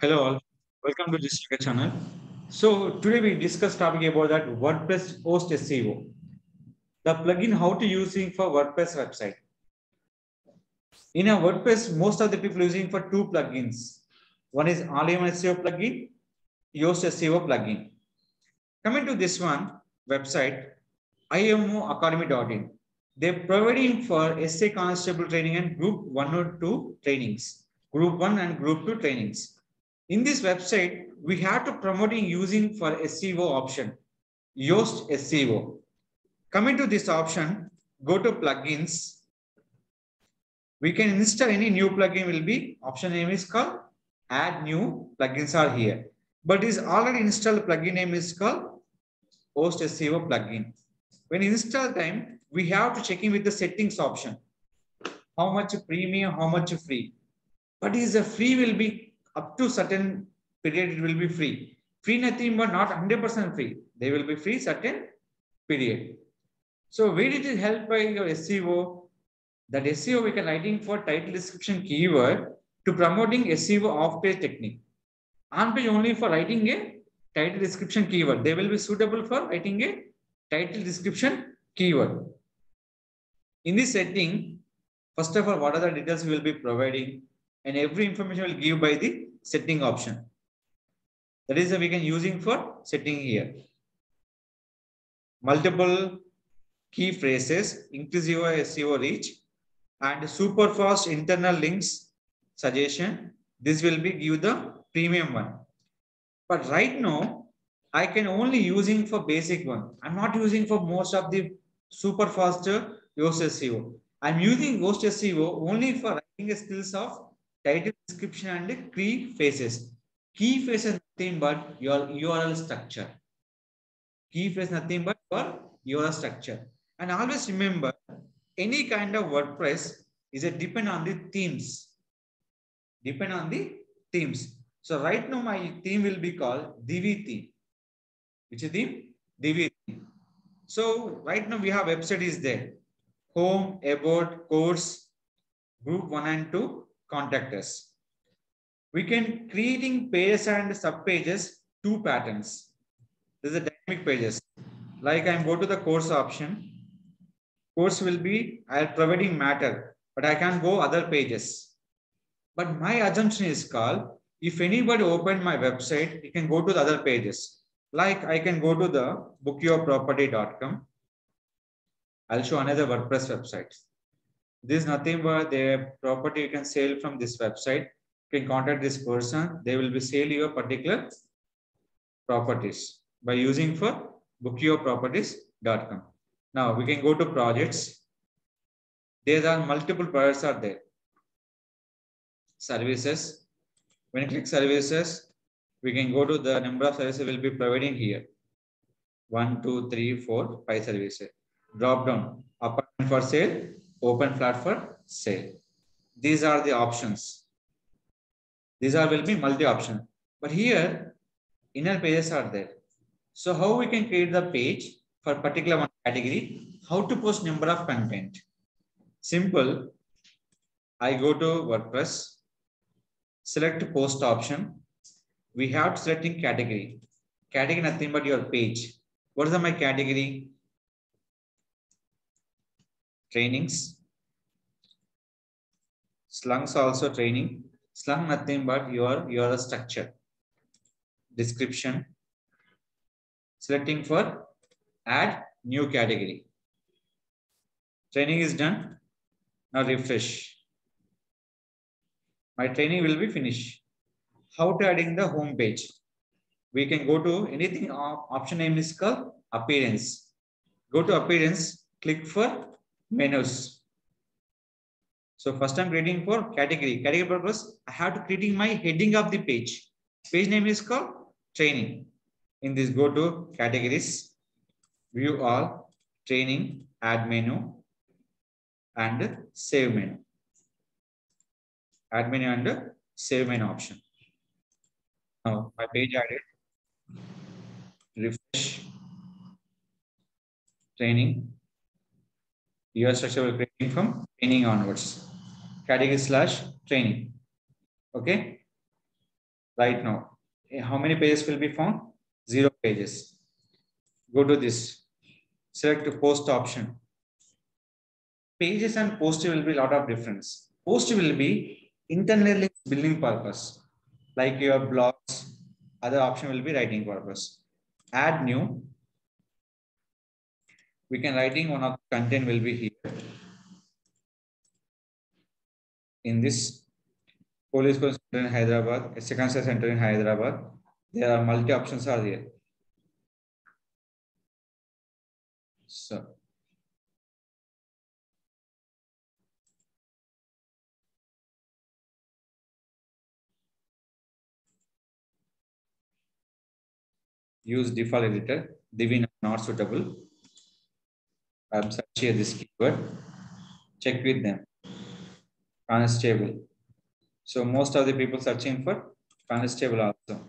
Hello all, welcome to this channel. So today we discuss topic about that WordPress host SEO, the plugin how to using for WordPress website. In a WordPress, most of the people using for two plugins. One is all-in-one SEO plugin, Yoast SEO plugin. Coming to this one website, imoacademy.in. They're providing for SA Constable training and Group 1 or 2 trainings, Group 1 and Group 2 trainings. In this website, we have to promoting using for SEO option, Yoast SEO. Coming to this option, go to plugins. We can install any new plugin will be, option name is called add new plugins are here. But is already installed plugin name is called Host SEO plugin. When install time, we have to check in with the settings option. How much premium, how much free. But is a free will be up to certain period, it will be free. Free nothing but not 100% free. They will be free certain period. So where did it help by your SEO? That SEO we can writing for title description keyword to promoting SEO off page technique. On page only for writing a title description keyword. They will be suitable for writing a title description keyword. In this setting, first of all, what are the details we will be providing, and every information will give by the setting option. That is we can using for setting here. Multiple key phrases, increase your SEO reach, and super fast internal links suggestion. This will be give the premium one. But right now, I can only using for basic one. I'm not using for most of the super fast Yoast SEO. I'm using Yoast SEO only for writing skills of title description and key phrases. Key phrases nothing but your URL structure. Key phrase nothing but your URL structure. And always remember, any kind of WordPress is a depend on the themes. Depend on the themes. So right now my theme will be called Divi theme. Which is theme? Divi theme. So right now we have website is there. Home, about, course, group 1 and 2, contact us. We can creating pages and sub pages, two patterns. This is a dynamic pages. Like I'm go to the course option. Course will be I'm providing matter, but I can go other pages. But my assumption is called, if anybody opened my website, you can go to the other pages. Like I can go to the bookyourproperty.com. I'll show another WordPress website. This is nothing but their property you can sell from this website. You can contact this person. They will be sell your particular properties by using for bookyourproperties.com. Now we can go to projects. There are multiple products are there. Services. When you click services, we can go to the number of services will be providing here. 1, 2, 3, 4, 5 services. Drop down. Apartment for sale, open flat for sale. These are the options. These are will be multi-option. But here, inner pages are there. So how we can create the page for particular one category? How to post number of content? Simple. I go to WordPress. Select post option. We have to select in category. Category nothing but your page. What is my category? Trainings. Slungs also training. Slung nothing but your structure. Description. Selecting for add new category. Training is done. Now refresh. My training will be finished. How to adding the home page? We can go to anything. Option name is called appearance. Go to appearance. Click for menus. So first I'm creating for category. Category purpose, I have to creating my heading of the page. Page name is called training. In this, go to categories, view all, training, add menu, and save menu. Add menu and save menu option. Now my page added. Refresh. Training. Your structure will create from training onwards. Category / training. Okay. right now. How many pages will be found? 0 pages. Go to this. Select the post option. Pages and post will be a lot of difference. Post will be internally building purpose, like your blogs. Other option will be writing purpose. Add new. We can writing one of the content will be here. In this police center in Hyderabad, a second center in Hyderabad, there are multi options are here. So use default editor. Divi not suitable. I'm searching this keyword. Check with them. Constable. So most of the people searching for constable also.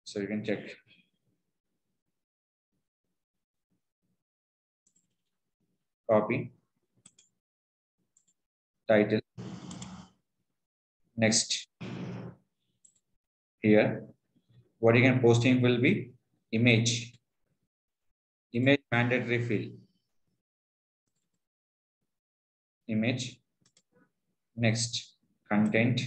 So you can check. Copy. Title. Next. Here, what you can posting will be image. Image mandatory field. Image. Next. Content.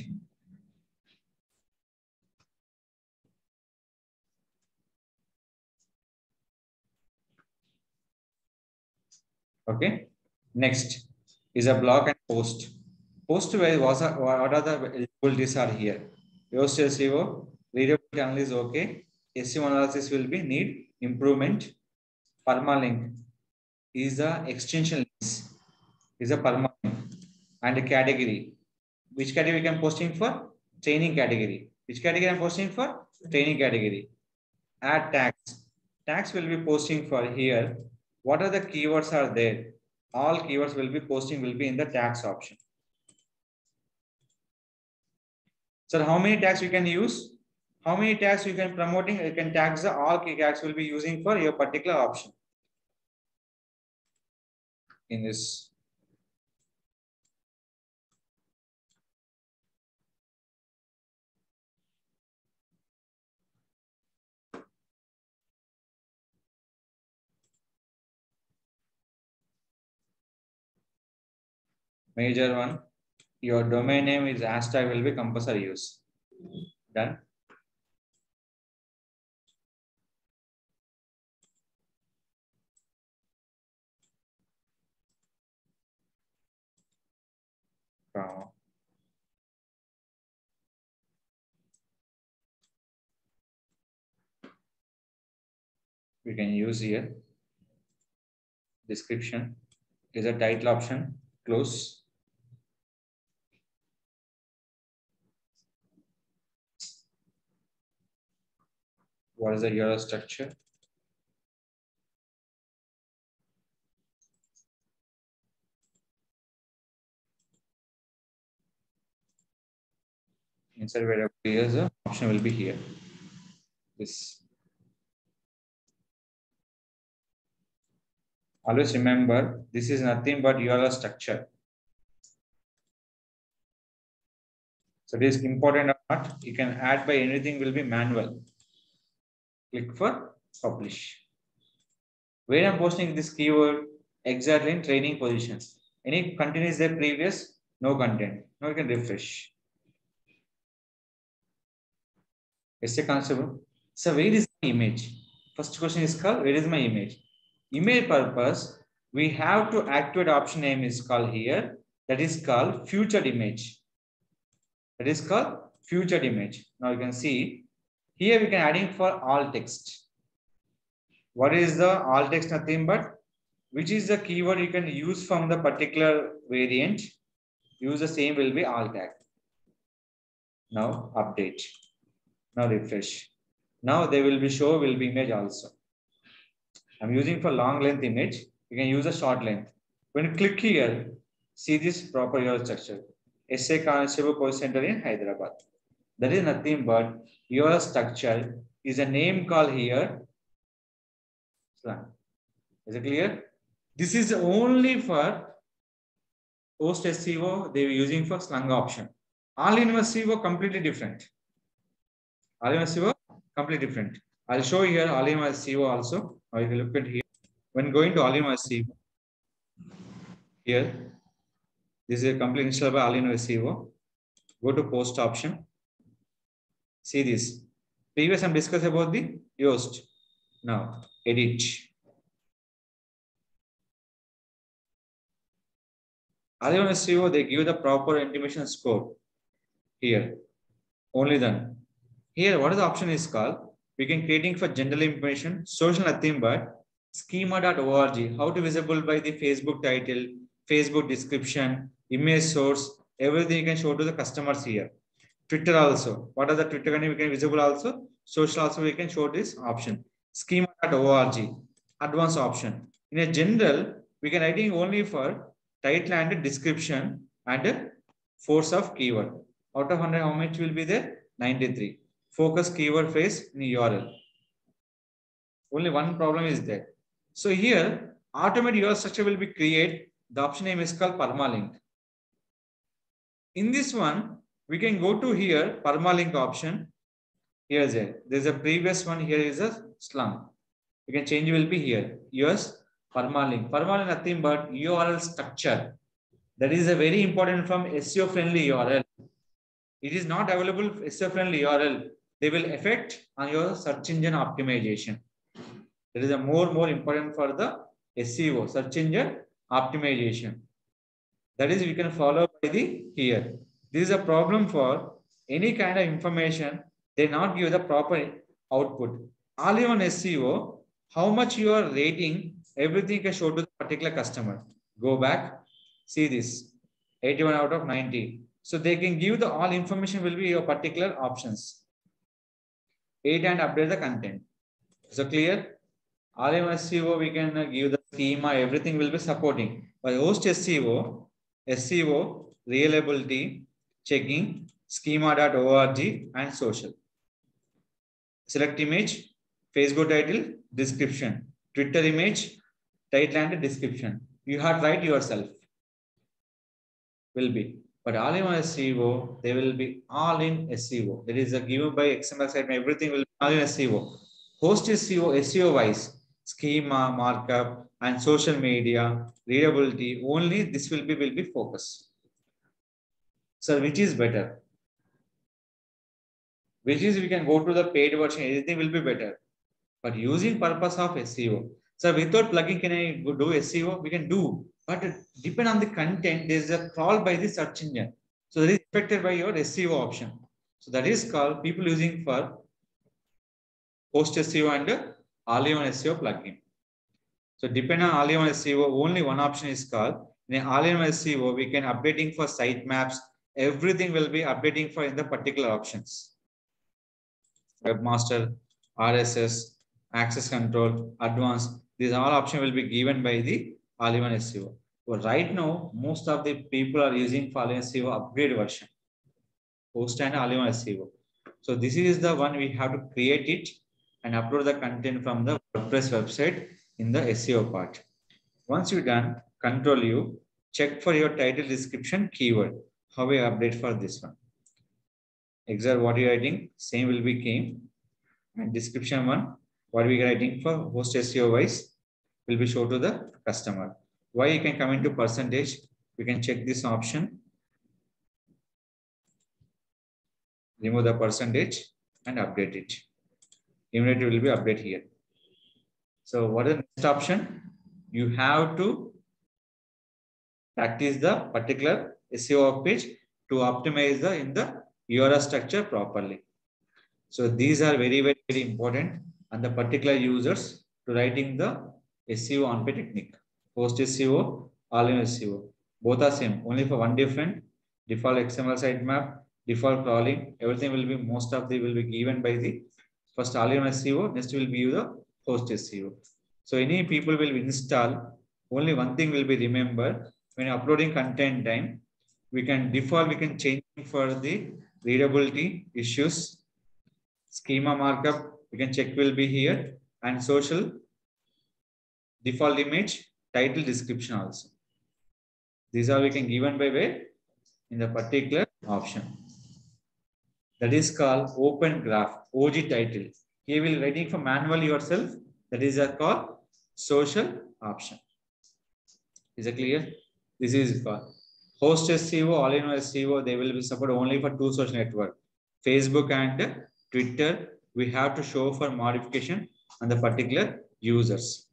Okay. Next is a blog and post. Post where what are the eligibilities are here. Yoast SEO, readability analysis okay. SEO analysis will be need improvement. Permalink is the extension links, is a permalink, and a category. Which category we can posting for? Training category. Which category I'm posting for? Training category. Add tags. Tags will be posting for here. What are the keywords are there? All keywords will be posting will be in the tags option. So how many tags you can use? How many tags you can promoting? You can tags the all key tags will be using for your particular option. In this. Major one. Your domain name is hashtag will be compulsory use. Done. We can use here. Description is a title option. Close. What is the URL structure? Inside variable here, the option will be here. This. Always remember, this is nothing but URL structure. So this is important or not. You can add by anything will be manual. Click for publish. Where I'm posting this keyword exactly in training positions. Any content is there previous? No content. Now you can refresh. It's a concept. So where is my image? First question is called where is my image? Image purpose, we have to activate option name is called here. That is called featured image. That is called featured image. Now you can see here we can adding for all text. What is the all text? Nothing but which is the keyword you can use from the particular variant. Use the same will be all tag. Now update. Now refresh. Now they will be show will be image also. I'm using for long length image. You can use a short length. When you click here, see this proper URL structure. SA Constable Police Center in Hyderabad. That is nothing but URL structure is a name call here. Slang. Is it clear? This is only for post SEO they were using for Slang option. All-in SEO completely different. All-in SEO completely different. I'll show you here all-in SEO also. Or you can look at here. When going to all-in SEO, here, this is a complete install by all-in SEO. Go to post option. See this. Previous I'm discussed about the Yoast. Now edit. All-in SEO they give the proper intimation score here. Only then. Here, what is the option is called? We can creating for general information, social nothing but schema.org. How to visible by the Facebook title, Facebook description, image source, everything you can show to the customers here. Twitter also. What are the Twitter we can visible also? Social also we can show this option. Schema.org. Advanced option. In a general, we can writing only for title and description and force of keyword. Out of 100, how much will be there? 93. Focus keyword phrase in URL. Only one problem is there. So here, automatic URL structure will be created. The option name is called permalink. In this one, we can go to here, permalink option. Here's it. There's a previous one. Here is a slum. You can change will be here. Yours permalink. Permalink nothing but URL structure. That is a very important from SEO friendly URL. It is not available SEO friendly URL. They will affect on your search engine optimization. That is a more important for the SEO, search engine optimization. That is we can follow by the here. This is a problem for any kind of information. They not give the proper output. All-in-one SEO, how much you are rating, everything can show to the particular customer. Go back, see this, 81 out of 90. So they can give the all information will be your particular options. 8 and update the content. So clear? All-in-one SEO, we can give the schema, everything will be supporting. But host SEO, reliability, checking, schema.org and social. Select image, Facebook title, description, Twitter image, title and description. You have to write yourself. Will be. But all-in-one SEO, they will be all in SEO. That is a given by XML site, everything will be all in SEO. Host SEO wise, schema, markup, and social media, readability, only this will be focused. So which is better? Which is we can go to the paid version, anything will be better. But using purpose of SEO. So without plugging, can I do SEO? We can do. But depend on the content, there is a crawl by the search engine. So that is affected by your SEO option. So that is called people using for post SEO and all-in-one SEO plugin. So depend on all-in-one SEO, only one option is called. In all-in-one SEO, we can updating for sitemaps. Everything will be updating for in the particular options. Webmaster, RSS, access control, advanced. These all options will be given by the all-in-one SEO. But right now, most of the people are using for all-in-one SEO upgrade version. Post and all-in-one SEO. So this is the one we have to create it and upload the content from the WordPress website in the SEO part. Once you're done, Control U, check for your title description keyword. How we update for this one? Exact what you're writing, same will be came. And description one, what we are writing for host SEO wise will be shown to the customer. Why you can come into percentage? We can check this option. Remove the percentage and update it. Immediately will be update here. So what is the next option? You have to practice the particular SEO page to optimize in the URL structure properly. So these are very important and the particular users to writing the SEO on-page technique. Post SEO, all-in-one SEO. Both are same, only for one different. Default XML sitemap, default crawling, everything will be, most of them will be given by the first all-in-one SEO, next will be the host SEO. So any people will install, only one thing will be remembered, when uploading content time, we can default, we can change for the readability issues, schema markup, we can check will be here, and social default image, title, description also. These are we can given by way in the particular option. That is called open graph, OG title. Here will writing for manually yourself. That is called social option. Is it clear? This is called host SEO, all-in-one SEO. They will be support only for two social network, Facebook and Twitter. We have to show for modification on the particular users.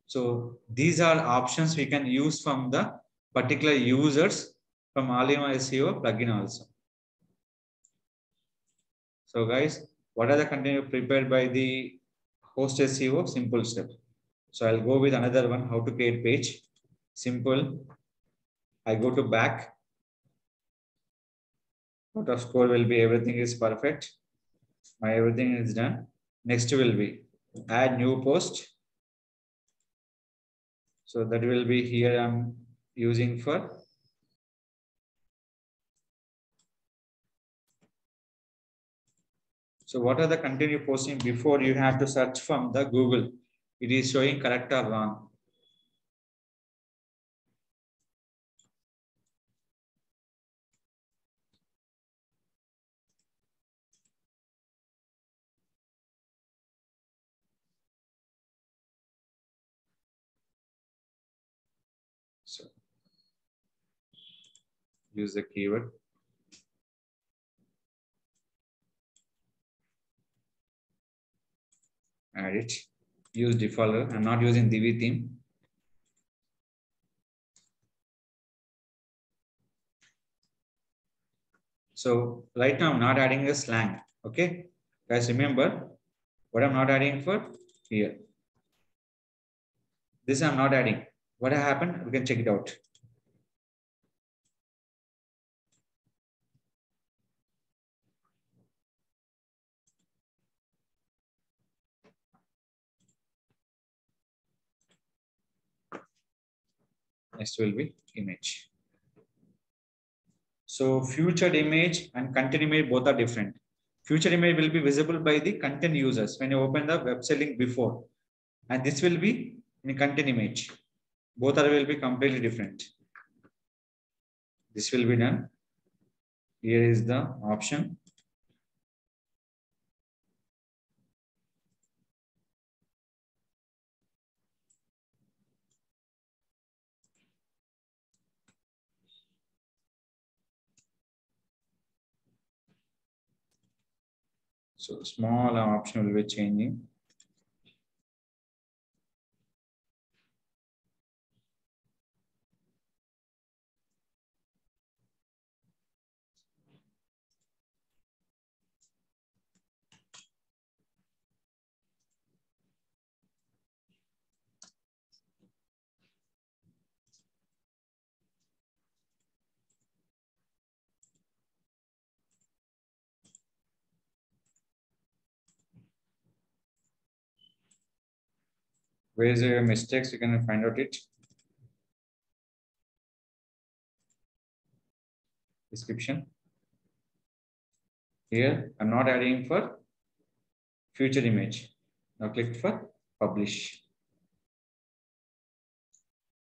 So these are options we can use from the particular users from all-in-one SEO plugin also. So guys, what are the content prepared by the host SEO? Simple step. So I'll go with another one, how to create page. Simple. I go to back. Out of score will be everything is perfect. My everything is done. Next will be add new post. So that will be here I'm using for. So what are the content you're posting before you have to search from the Google? It is showing correct or wrong. So use the keyword. Add it. Use default. I'm not using Divi theme. So right now I'm not adding a slang. Okay. Guys, remember what I'm not adding for here. This I'm not adding. What happened? We can check it out. Next will be image. So featured image and content image both are different. Featured image will be visible by the content users when you open the website link before. And this will be in content image. Both are will be completely different. This will be done. Here is the option. So small option will be changing. Where is your mistakes? You can find out it. Description. Here, I'm not adding for future image. Now click for publish.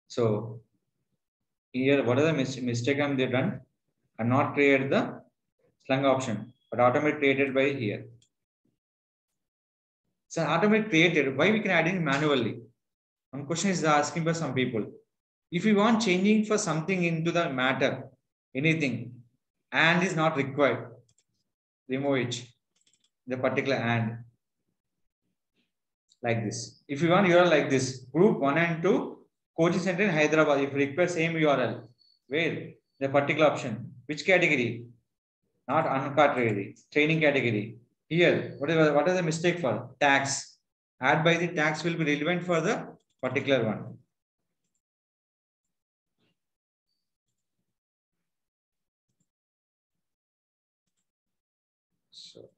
So here, what are the mistake I'm done? I'm not created the slang option, but automatic created by here. So automatic created, why we can add in manually? One question is asking by some people. If you want changing for something into the matter, anything, and is not required, remove it, the particular and like this. If you want URL like this, group 1 and 2, coaching center in Hyderabad, if you require same URL, where the particular option, which category? Not uncategory, training category. Here, what is the mistake for? Tax. Add by the tax will be relevant for the particular one. So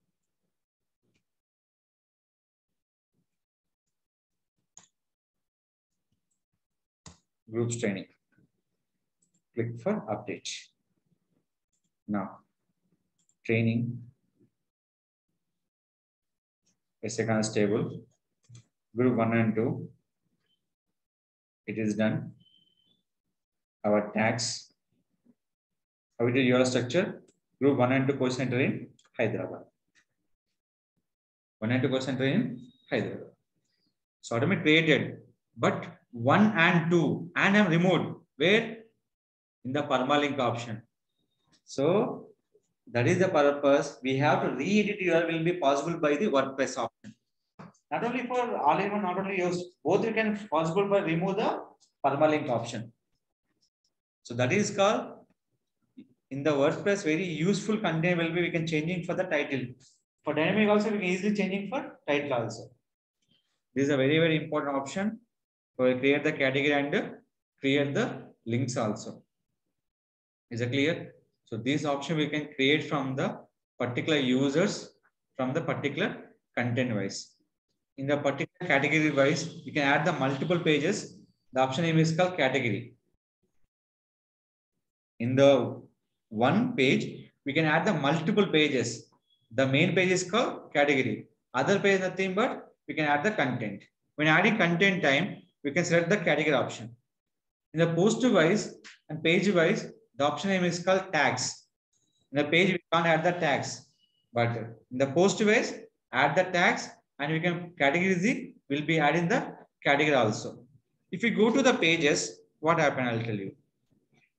groups training. Click for update. Now, training. SC Constable, group 1 and 2. It is done. Our tags. How it is your structure? Group 1 and 2 course center in Hyderabad. 1 and 2 course center in Hyderabad. So automate created, but 1 and 2 and I'm removed. Where? In the permalink option. So that is the purpose. We have to re-edit URL will be possible by the WordPress option. Not only for all-in-one, not only use, both you can possible by remove the permalink option. So that is called in the WordPress very useful content will be we can changing for the title. For dynamic also we can easily changing for title also. This is a very, very important option for create the category and create the links also. Is it clear? So this option we can create from the particular users from the particular content wise. In the particular category wise, you can add the multiple pages. The option name is called category. In the one page, we can add the multiple pages. The main page is called category. Other page nothing but we can add the content. When adding content time, we can select the category option. In the post wise and page wise, the option name is called tags. In the page, we can't add the tags, but in the post wise, add the tags and we can categorize will be adding the category also. If you go to the pages, what happened? I'll tell you.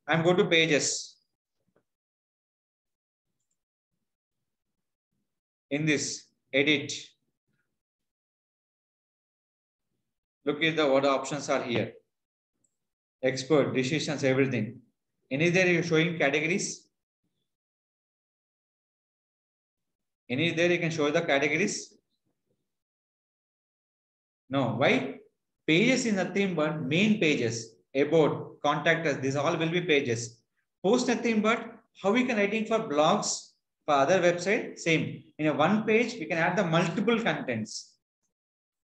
I'm going to pages. In this edit, look at the what options are here. Expert, decisions, everything. Any there you're showing categories? Any there you can show the categories? No. Why? Pages is nothing but main pages. About, contact us. These all will be pages. Post nothing but how we can writing for blogs for other website. Same. In a one page, we can add the multiple contents.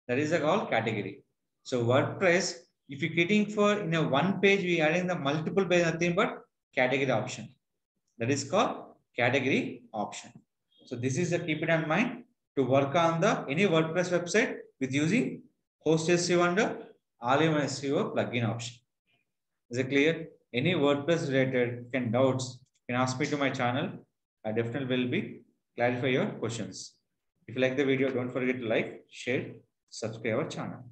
That is called category. So WordPress, if you're getting for in a one page, we adding the multiple page nothing but category option. That is called category option. So this is a keep it in mind to work on the any WordPress website with using Host SEO and all-in-one SEO plugin option. Is it clear? Any WordPress related doubts can ask me to my channel. I definitely will be clarify your questions. If you like the video, don't forget to like, share, subscribe our channel.